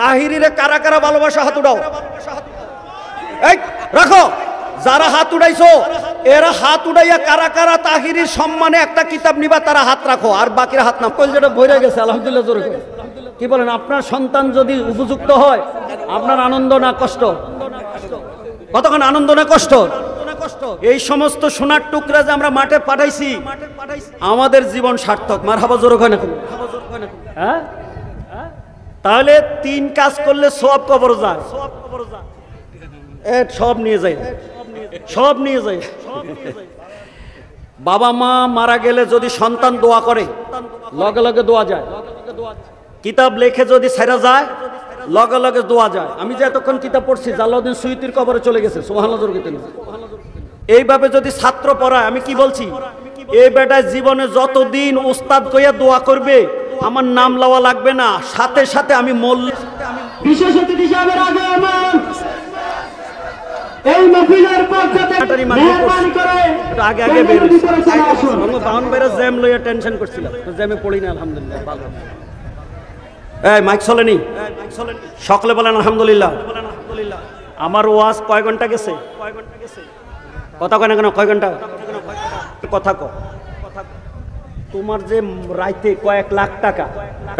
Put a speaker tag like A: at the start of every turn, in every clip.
A: তাহিরিরে কারা কারা ভালোবাসা হাত উঠাও। এই রাখো, যারা হাত উঠাইছো এরা হাত উঠাইয়া কারা কারা তাহিরির সম্মানে একটা কিতাব নিবা তারা হাত রাখো, আর বাকিরা হাত না। যেটা বইরা গেছে আলহামদুলিল্লাহ জোরে কি বলেন? আপনার সন্তান যদি উপযুক্ত হয় আপনার আনন্দ না কষ্ট? কতক্ষণ আনন্দ না কষ্ট? এই সমস্ত সোনার টুকরা যে আমরা মাঠে পাঠাইছি আমাদের জীবন সার্থক। মারহাবা জোরে কয় না? হ্যাঁ, তাহলে 3 কাজ করলে সব কবর যায়, সব নিয়ে যায়, সব নিয়ে যায়। বাবা মা মারা গেলে যদি সন্তান দোয়া করে লগে লগে দোয়া যায়। কিতাব লেখে যদি ছেড়া যায় লগে লগে দোয়া যায়। আমি যে এতক্ষণ কিতাব পড়ছি জালাউদ্দিন সুয়ুতির কবরে চলে গেছে, সুবহানাল্লাহ। এইভাবে যদি ছাত্র পড়ায়, আমি কি বলছি, এই বেটায় জীবনে যতদিন উস্তাদ কইয়া দোয়া করবে আমার নাম লওয়া লাগবে না, সাথে সাথে আমি বিশেষ অতিথি হিসেবে এই মাহফিলের পক্ষ থেকে মেহরবানি করে আগে আগে বের হইছি। আমি বাউন বেরা জ্যাম লইয়া টেনশন করছিলাম, তো জ্যামে পড়ি না আলহামদুলিল্লাহ ভালো। এই মাইক চলেনি? সকলে বলেন আলহামদুলিল্লাহ। আমার ওয়াজ কয় ঘন্টা গেছে? কথা কয় না কেন? কয় ঘন্টা? কথা কও। তোমার যে রাইতে কয়েক লাখ টাকা,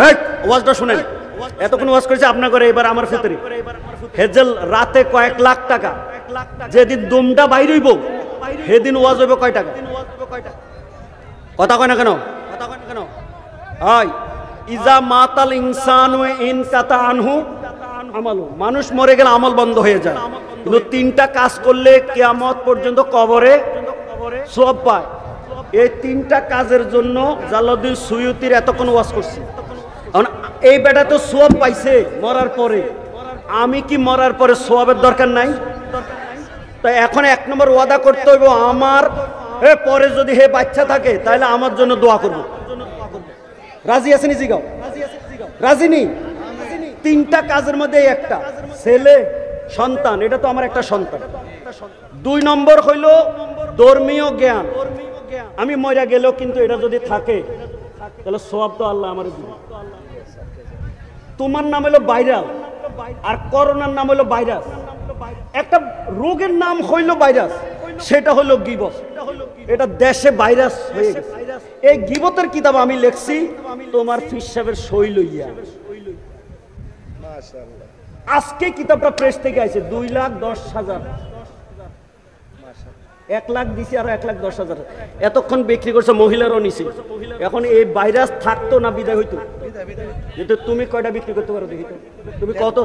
A: এই ওয়াজটা শুনেন, এতক্ষণ ওয়াজ করেছে আপনার করে, এবার আমার ফিতরি হেজেল রাতে কয়েক লাখ টাকা। যেদিন দুমটা বাইর হইব সেদিন ওয়াজ হইব কয় টাকা? কথা কয় না কেন? হয় ইজা মাতাল ইনসানু ইন কাতা আনহু আমালু, মানুষ মরে গেলে আমল বন্ধ হয়ে যায়। কিন্তু 3টা কাজ করলে কিয়ামত পর্যন্ত কবরে সওয়াব পায়। এই 3টা কাজের জন্য জালালউদ্দিন সুয়ুতির এতক্ষণ ওয়াজ করছি। এই বেটা তো সওয়াব পাইছে মরার পরে, আমি কি মরার পরে সওয়াবের দরকার নাই? তাই এখন 1 নম্বর ওয়াদা করতে হইব, আমার পরে যদি হে বাচ্চা থাকে তাহলে আমার জন্য দোয়া করব। রাজি আছেনি? জিগাও রাজি নি? 3টা কাজের মধ্যে একটা, ছেলে সন্তান, এটা তো আমার একটা সন্তান। 2 নম্বর হইল ধর্মীয় জ্ঞান। আমি মরে গেলেও কিন্তু এটা যদি থাকে তাহলে সওয়াব তো আল্লাহ আমার দিবে। তোমার নাম হলো ভাইরাল আর করোনার নাম হলো ভাইরাস। একটা রোগের নাম হইল ভাইরাস, সেটা হলো গীবত। এটা দেশে ভাইরাস হয়ে গেছে। এই গীবতের কিতাব আমি লিখছি তোমার ফিস সাহেবের সই লইয়া। আজকে কিতাবটা প্রেস থেকে আইছে, 2,10,000, 1 লাখ দিছি আর 1,10,000 এতক্ষণ বিক্রি করছে, মহিলারও নিছি। এখন এই ভাইরাস থাকতো না বিদায় হইতো। কিন্তু তুমি কয়টা বিক্রি করতে পারো দেখি তো? তুমি কত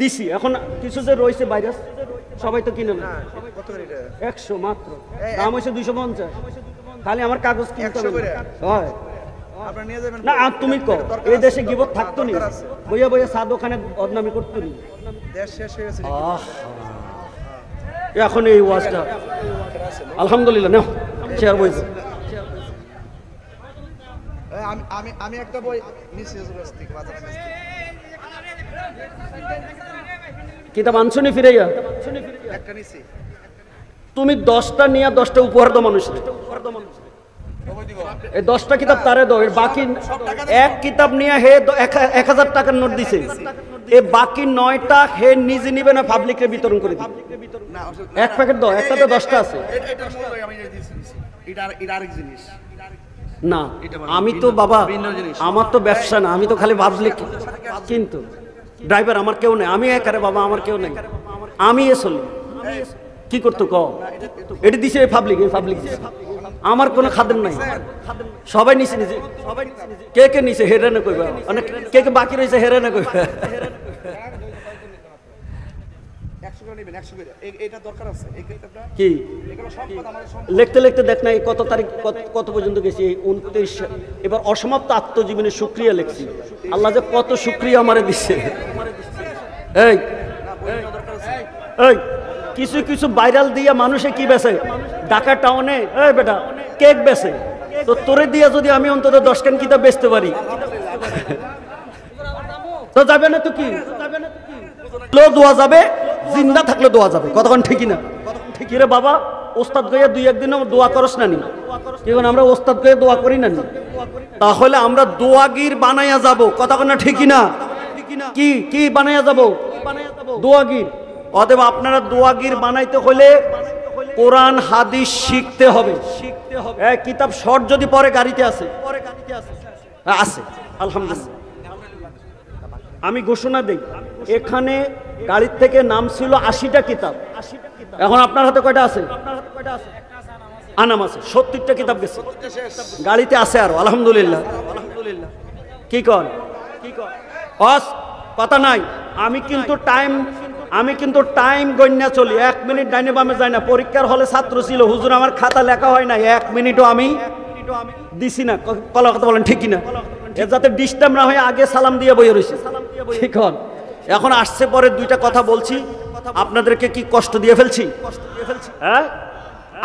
A: দিছি? এখন কিছু যে রয়েছে ভাইরাস সবাই তো কিনে না। 100 মাত্র, দাম হয়েছে 250। খালি আমার কাগজ কিনতে হবে। হয় না, তুমি কো এই দেশে গিবত থাকতো নি? বইয়া বইয়া সাদ ওখানে বদনামি করতো নি? এখন এই ওয়াজটা আলহামদুলিল্লাহ নাও শেয়ার বইছে।
B: আমি একটা বই নিছি থেকে বাজারে
A: কিতাব আনছুনি ফিরাইয়া
B: একটা নিছি।
A: তুমি 10টা নিয়ে 10টা উপহার দাও মানুষের। এই 10টা কিতাব তারে দাও, এর বাকি এক কিতাব নিয়ে হে 1000 টাকার নোট দিছে, এই বাকি 9টা হে নিজে নিবে না পাবলিকে বিতরণ করে দিবে। এক প্যাকেট দাও, একটাতে 10টা আছে। না আমি তো বাবা, আমার তো ব্যবসা না, আমি তো খালি পাবলিক। কিন্তু ড্রাইভার আমার কেউ নেই, আমি একারে বাবা, আমার কেউ নেই, আমি চলি। কি করতো ক? এটা দিছে এই পাবলিক, এই পাবলিক আমার কোনো খাদেম নাই, সবাই নিছে নিজে। কে কে নিছে হেরে না কইবা, অনেক কে কে বাকি রয়েছে হেরে না কইবা। কি লিখতে লিখতে দেখ না কত তারিখ কত পর্যন্ত গেছি? 29। এবার অসমাপ্ত আত্মজীবনে শুকরিয়া লিখছি। আল্লাহ যে কত শুকরিয়া আমারে দিচ্ছে। এই এই কিছু কিছু ভাইরাল দিয়া মানুষে কি বেছে? ঢাকা টাউনে এই বেটা কেক বেছে, তো তোরে দিয়া যদি আমি অন্তত 10 খান কিতাব বেচতে পারি তো যাবে না? তো কি লো দোয়া যাবে, জিন্দা থাকলে দোয়া যাবে। কতক্ষণ ঠিকই না? ঠিকই রে বাবা। ওস্তাদ গইয়া 2-1 দিন দোয়া করস না নি? এখন আমরা ওস্তাদ গইয়া দোয়া করি না নি? তাহলে আমরা দোয়াগির বানাইয়া যাব। কতক্ষণ না ঠিকই না? কি কি বানাইয়া যাব দোয়াগির। অতএব আপনারা দোয়াগির বানাইতে হলে কোরআন হাদিস শিখতে হবে। কিতাব শর্ট যদি পরে গাড়িতে আছে আছে আলহামদুলিল্লাহ। আমি ঘোষণা দেই, এখানে গাড়ির থেকে নাম ছিল 80টা কিতাব, এখন আপনার হাতে কয়টা আছে? আনাম আছে 70টা কিতাব গেছে, গাড়িতে আছে আরো আলহামদুলিল্লাহ। কি কর কথা নাই। আমি কিন্তু টাইম গণ্যা চলি, 1 মিনিট ডাইনে বামে যায় না। পরীক্ষার হলে ছাত্র ছিল, হুজুর আমার খাতা লেখা হয় না, 1 মিনিটও আমি দিছি না। কলা কথা বলেন ঠিক কিনা? যাতে ডিস্টার্ব না হয় আগে সালাম দিয়ে বইয়ে রয়েছে। এখন আসছে পরে 2টা কথা বলছি, আপনাদেরকে কি কষ্ট দিয়ে ফেলছি? হ্যাঁ,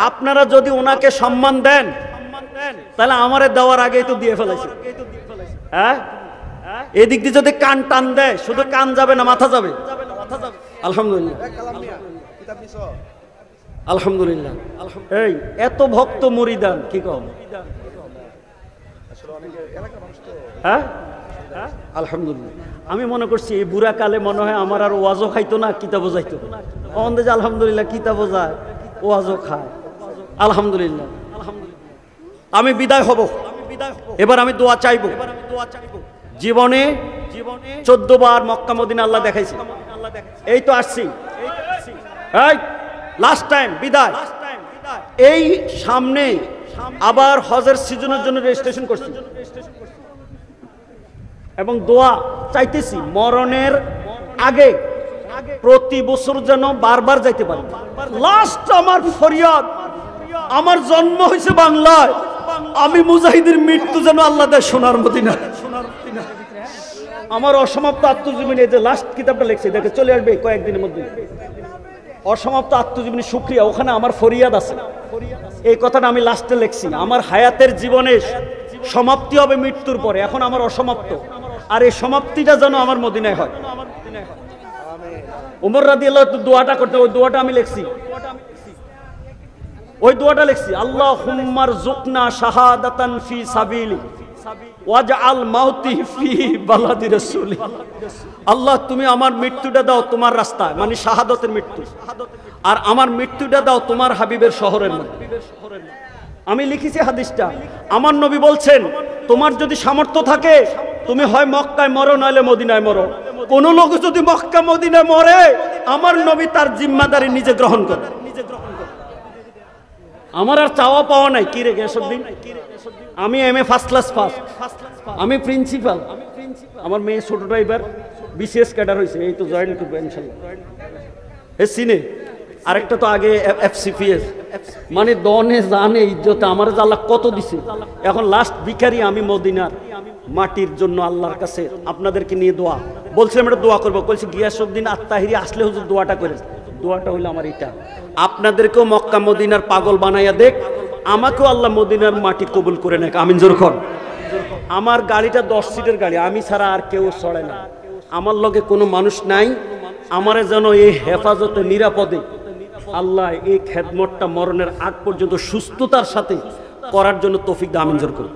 A: আপনারা যদি ওনাকে সম্মান দেন তাহলে আমারে দেওয়ার আগেই তো দিয়ে ফেলাইছে। হ্যাঁ, এদিক দিয়ে যদি কান টান দেয়, শুধু কান যাবে না মাথা যাবে। আলহামদুলিল্লাহ আলহামদুলিল্লাহ। এই এত ভক্ত মুরিদান কি কম? হ্যাঁ আলহামদুলিল্লাহ। আমি মনে করছি এই বুড়া কালে মনে হয় আমার আর ওয়াজও খাইতো না, কিতাবও যাইতো। যে আলহামদুলিল্লাহ কিতাবও যায়, ওয়াজও খায় আলহামদুলিল্লাহ। আমি বিদায় হব, এবার আমি দোয়া চাইবো। জীবনে 14 বার মক্কা মদিনা আল্লাহ দেখাইছে, এই তো আসছি, লাস্ট টাইম বিদায়। এই সামনে আবার হজের সিজনের জন্য রেজিস্ট্রেশন করছি এবং দোয়া চাইতেছি মরণের আগে প্রতি বছর যেন বারবার যাইতে পারি। লাস্ট আমার ফরিয়াদ, আমার জন্ম হয়েছে বাংলায়, আমি মুজাহিদের মৃত্যু যেন আল্লাহ দেয় সোনার মদিনা। আমার অসমাপ্ত আত্মজীবনী, এই যে লাস্ট কিতাবটা লিখছি, দেখে চলে আসবে কয়েকদিনের মধ্যে। অসমাপ্ত আত্মজীবনী শুকরিয়া, ওখানে আমার ফরিয়াদ আছে। এই কথাটা আমি লাস্টে লিখছি। আমার হায়াতের জীবনে সমাপ্তি হবে মৃত্যুর পরে, এখন আমার অসমাপ্ত, আর এই সমাপ্তিটা যেন আমার মদিনায় হয়। ওমর রাদিয়াল্লাহু আনহু দোয়াটা করতে, ওই দোয়াটা আমি লিখছি, আল্লাহুম্মার জুকনা শাহাদাতান ফি সাবিলি ওয়াজআল মাউতি ফি বালাদি রাসূলি। আল্লাহ তুমি আমার মৃত্যুটা দাও তোমার রাস্তায়, মানে শাহাদাতের মৃত্যু, আর আমার মৃত্যুটা দাও তোমার হাবিবের শহরের মধ্যে। আমি লিখেছি হাদিসটা, আমার নবী বলছেন তোমার যদি সামর্থ্য থাকে তুমি হয় মক্কায় মরো নইলে মদিনায় মরো। কোন লোক যদি মক্কা মদিনায় মরে, আমার নবী তার জিম্মাদারি নিজে গ্রহণ করে। আমার আর চাওয়া পাওয়া নাই। কি রে গেসুদ্দিন, আমি এমএ ফার্স্ট ক্লাস পাস, আমি প্রিন্সিপাল, আমার মেয়ে ছোটটা এবার বিসিএস ক্যাডার হয়েছে, এই তো জয়েন করবে ইনশাআল্লাহ। এ সিনে আরেকটা তো আগে এফসিপিএস, মানে দনে জানে ইজ্জতে আমার আল্লাহ কত দিছে। এখন লাস্ট ভিখারি আমি মদিনার মাটির জন্য আল্লাহর কাছে আপনাদেরকে নিয়ে দোয়া বলছিলাম, এটা দোয়া করবো। বলছি গিয়াসউদ্দিন আত্তাহিরি আসলে হুজুর দোয়াটা করে, দোয়াটা হইলো আমার এটা, আপনাদেরকেও মক্কা মদিনার পাগল বানাইয়া দেখ, আমাকেও আল্লাহ মদিনার মাটি কবুল করে নেক। আমিন জোর কর। আমার গাড়িটা 10 সিটের গাড়ি, আমি ছাড়া আর কেউ চড়ে না, আমার লগে কোনো মানুষ নাই। আমারে যেন এই হেফাজতে নিরাপদে আল্লাহ এই খেদমতটা মরণের আগ পর্যন্ত সুস্থতার সাথে করার জন্য তৌফিক দান। আমিন জোর করুন।